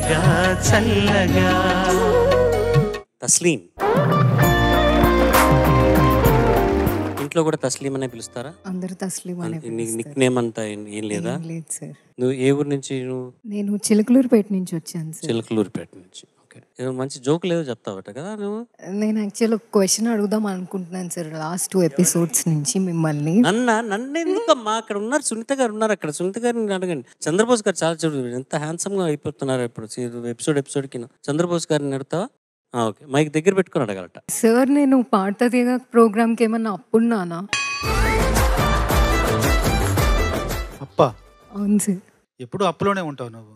చల్లగా చల్లగా. తస్లీం. ఇంట్లో కూడా తస్లీం అనే పిలుస్తారా? అందరూ తస్లీం అనే నిక్ నేమ్ అంతా ఏం లేదా? లేదు సార్. నువ్వు ఏ ఊరు నుంచి? నేను చిలకలూరుపేట నుంచి వచ్చాను సార్. చిలకలూరుపేట నుంచి. ఓకే. మంచి జోక్ లేదో చెప్తావట కదా నువ్వు? నేను యాక్చువల్ ఒక క్వశ్చన్ అడుగుదాం అనుకుంటున్నాను సార్ లాస్ట్ 2 ఎపిసోడ్స్ నుంచి మిమ్మల్ని. నన్ను ఎందుకమ్మా? అక్కడ ఉన్నారు, సునీత గారు ఉన్నారు అక్కడ. సునీత గారిని అడగండి. చంద్రబోస్ గారు చాలా చూడు ఎంత హ్యాండ్సమ్ గా అయిపోతున్నారు ఇప్పుడు ఎపిసోడ్ కి. చంద్రబోస్ గారిని అడుగుతావా? ఓకే, మైక్ దగ్గర పెట్టుకుని అడగలట. సార్ నేను పాటదిగా ప్రోగ్రామ్ కి ఏమన్నా అప్పున్నానా? అప్పా? అవును సార్. ఎప్పుడు అప్పులోనే ఉంటావు నువ్వు?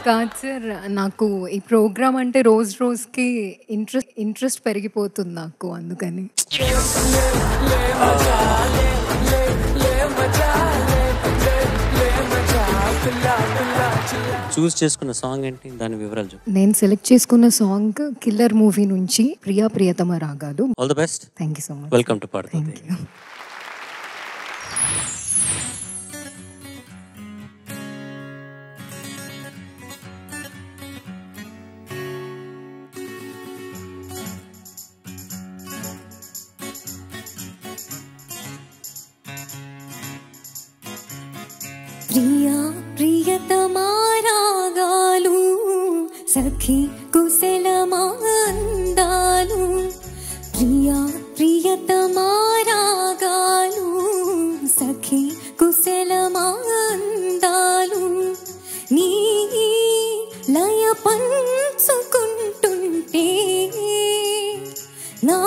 కాదు సార్, నాకు ఈ ప్రోగ్రామ్ అంటే రోజు రోజుకి ఇంట్రెస్ట్ పెరిగిపోతుంది నాకు, అందుకని. చూస్ చేసుకున్న సాంగ్ ఏంటి, దాని వివరాలు చెప్పు. నేను సెలెక్ట్ చేసుకున్న సాంగ్ కిల్లర్ మూవీ నుంచి ప్రియా ప్రియతమ రాగాలు. All the best. Thank you so much. Welcome to Paaduta. Thank you. ప్రియా ప్రియతమా రాగాలు సఖీ కుశలమా అందాలు. ప్రియా ప్రియతమా రాగాలు సఖీ కుశలమా అందాలు. నీ లయ పంచుకుంటుంటే నా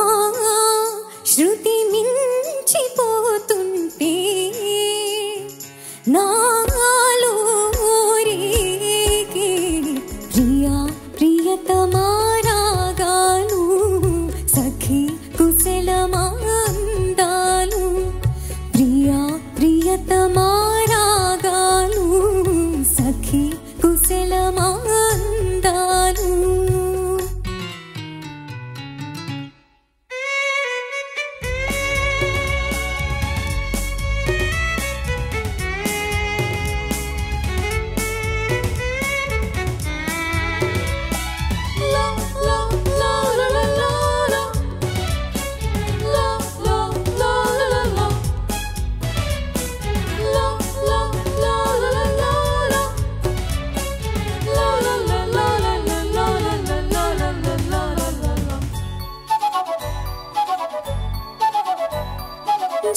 శృతి మించిపోతుంటే నాలో రేగే ప్రియా ప్రియతమా రాగాలు సఖీ కుశలమా అందాలు. ప్రియా ప్రియతమా రాగాలు సఖీ కుశలమా అందాలు.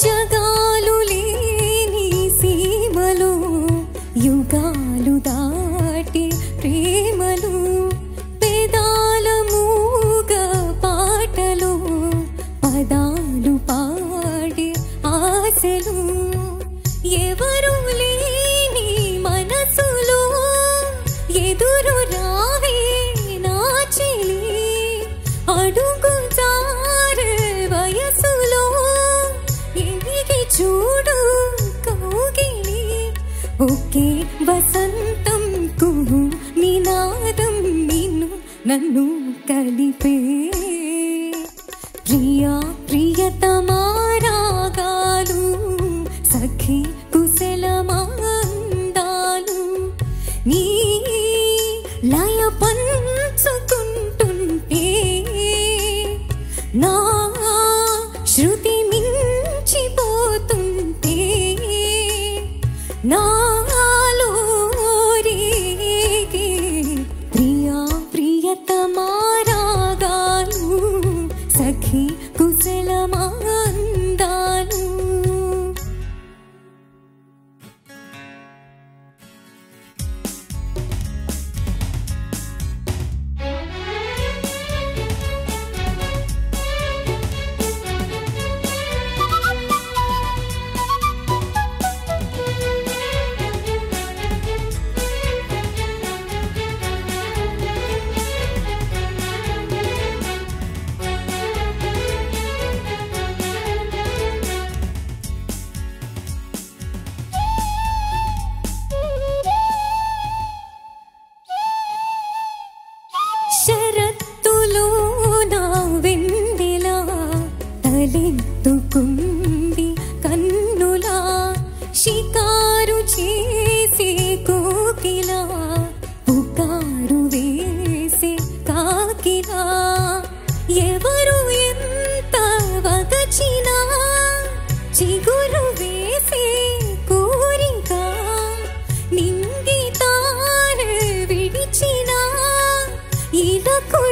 జగాలు లేని సీమలు యుగాలు దాటి ప్రేమలు పేదాల మూగ పాటలు పదాలు పాడి ఆశలు ఎవరు లేని మనసులో ఎదురు రావే నా చెలి అడుగు జారే వయసులో ఎదిగి చూడు కౌగిలి ఒకే వసంతం కుహు నినాదం నిన్ను నన్ను కలిపే ప్రియా ప్రియతమా రాగాలు సఖీ కుశలమా అందాలు. నీ లయ పంచుకుంటుంటే నా శృతి మించిపోతుంటే నాలో రేగే ప్రియా ప్రియతమా రాగాలు సఖీ కుశలమా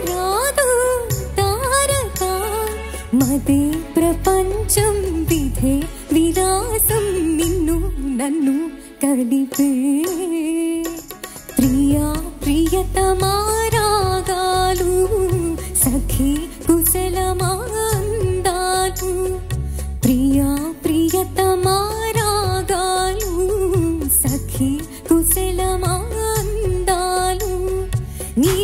రాదు తారక మదే ప్రపంచం విధే విలాసం నిన్ను నన్ను కలిపే ప్రియా ప్రియతమా రాగాలు సఖీ కుశలమాందాలు ప్రియా ప్రియతమా రాగాలు సఖీ కుశలమాందాలు నీ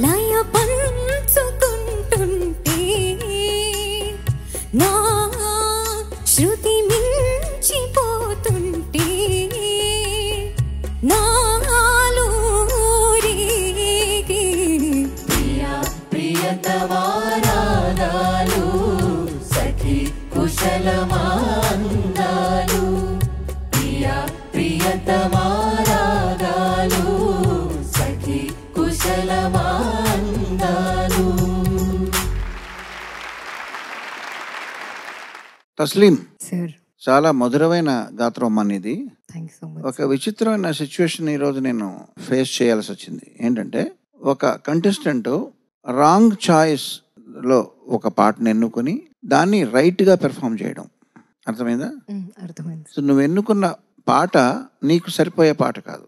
లయ పంచుకుంటుంటే నా శృతి మించిపోతుంటే నాలో రేగే ప్రియా ప్రియతమా రాగాలు సఖీ కుశలమాందాలు ప్రియా ప్రియతమా రాగాలు సఖీ కుశలమాందాలు. తస్లీం, సార్ చాలా మధురమైన గాత్రం అమ్మ నీది. Thank you so much. ఒక విచిత్రమైన సిచ్యువేషన్ ఈరోజు నేను ఫేస్ చేయాల్సి వచ్చింది. ఏంటంటే ఒక కంటెస్టెంట్ రాంగ్ చాయిస్లో ఒక పాటను ఎన్నుకొని దాన్ని రైట్గా పెర్ఫామ్ చేయడం. అర్థమైందా? అర్థమైంది. సో నువ్వు ఎన్నుకున్న పాట నీకు సరిపోయే పాట కాదు.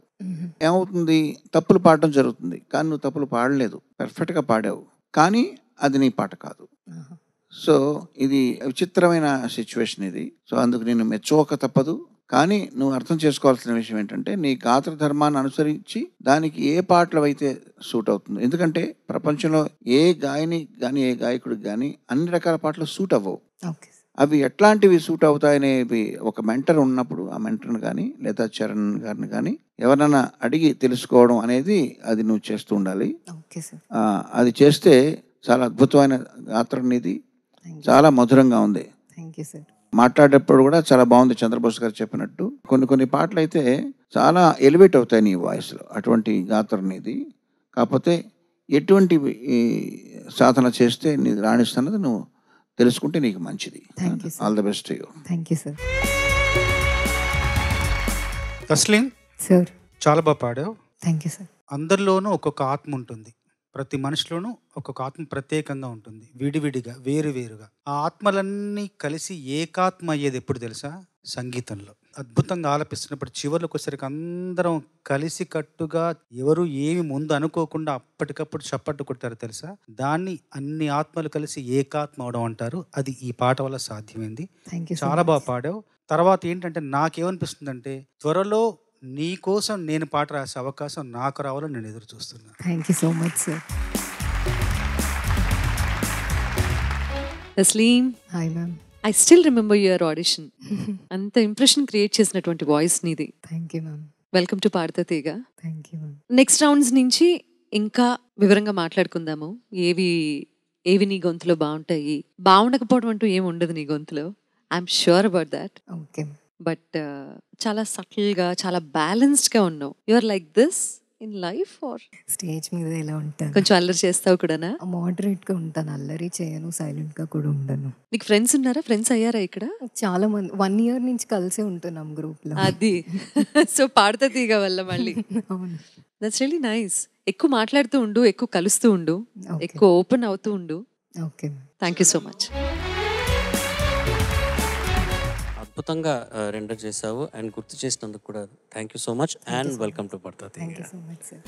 ఏమవుతుంది, తప్పులు పాడడం జరుగుతుంది. కానీ నువ్వు తప్పులు పాడలేదు, పర్ఫెక్ట్గా పాడావు, కానీ అది నీ పాట కాదు. సో ఇది విచిత్రమైన సిచ్యువేషన్ ఇది. సో అందుకు నేను మెచ్చుకోక తప్పదు. కానీ నువ్వు అర్థం చేసుకోవాల్సిన విషయం ఏంటంటే నీ గాత్ర ధర్మాన్ని అనుసరించి దానికి ఏ పాటలు అయితే సూట్ అవుతుందో. ఎందుకంటే ప్రపంచంలో ఏ గాయని కానీ ఏ గాయకుడికి కానీ అన్ని రకాల పాటలు సూట్ అవ్వవు. ఓకే. అవి ఎట్లాంటివి సూట్ అవుతాయనేవి ఒక మెంటర్ ఉన్నప్పుడు ఆ మెంటర్ని కానీ లేదా చరణ్ గారిని కానీ ఎవరన్నా అడిగి తెలుసుకోవడం అనేది అది నువ్వు చేస్తూ ఉండాలి. Okay sir. అది చేస్తే చాలా అద్భుతమైన గాత్రం ఇది, చాలా మధురంగా ఉంది. Thank you sir. మాట్లాడేటప్పుడు కూడా చాలా బాగుంది. చంద్రబోస్ గారు చెప్పినట్టు కొన్ని పాటలు అయితే చాలా ఎలివేట్ అవుతాయి నీ వాయిస్లో. అటువంటి గాత్రం ఇది. కాకపోతే ఎటువంటి సాధన చేస్తే నీ రాణిస్తున్నది నువ్వు తెలుసుకుంటే నీకు మంచిది. All the best you. Thank you sir. Tasleem, sir చాలా బాగా పాడావు. Thank you sir. అందరిలోనూ ఒక్కొక్క ఆత్మ ఉంటుంది. ప్రతి మనిషిలోనూ ఒక్కొక్క ఆత్మ ప్రత్యేకంగా ఉంటుంది, విడివిడిగా వేరువేరుగా. ఆ ఆత్మలన్నీ కలిసి ఏకాత్మ అయ్యేది ఎప్పుడు తెలుసా? సంగీతంలో. అద్భుతంగా ఆలపిస్తున్నప్పుడు చివరికి వచ్చేసరికి అందరం కలిసి కట్టుగా ఎవరు ఏమి ముందు అనుకోకుండా అప్పటికప్పుడు చప్పట్టు కొట్టారు తెలుసా? దాన్ని అన్ని ఆత్మలు కలిసి ఏకాత్మ అవడం అంటారు. అది ఈ పాట వల్ల సాధ్యమైంది. చాలా బాగా పాడావు. తర్వాత ఏంటంటే నాకేమనిపిస్తుందంటే త్వరలో నీ కోసం నేను పాట రాసే అవకాశం నాకు రావాలని నేను ఎదురు చూస్తున్నాను. Thank you so much sir. Tasleem, hi ma'am. I still remember your audition. అంత ఇంప్రెషన్ క్రియేట్ చేసినటువంటి వాయిస్ నీది. Thank you ma'am. Welcome to పాడతా తీగ. Thank you ma'am. Next rounds నుంచి ఇంకా వివరంగా మాట్లాడుకుందాము. ఏవి నీ గొంతులో బాగుంటాయి, బాగుండకపోవడం అంటూ ఏమి ఉండదు నీ గొంతులో. I'm sure about that. Okay. But చాలా సటిల్గా, చాలా బ్యాలెన్స్డ్గా ఉన్నావు. Your like this in life or stage మీద ఎలా ఉంటాను? కొంచెం అల్లరి చేస్తావు కూడానా? మోడరేట్గా ఉంటాను, అల్లరి చేయను, సైలెంట్గా కూడా ఉండను. నీకు ఫ్రెండ్స్ ఉన్నారా? ఫ్రెండ్స్ అయ్యారా ఇక్కడ? చాలా మంది 1 year నుంచి కలిసే ఉంటున్నాం గ్రూప్లో. అది సో పాడతా తీగ వల్ల మళ్ళీ. అవును. That's really nice. ఎక్కువ మాట్లాడుతూ ఉండు, ఎక్కువ కలుస్తూ ఉండు, ఎక్కువ ఓపెన్ అవుతూ ఉండు. Okay. Thank you so much. అద్భుతంగా రెండర్ చేసావు అండ్ గుర్తు చేసినందుకు కూడా thank you so much and welcome to పాడతా తీగ. Thank you so much sir.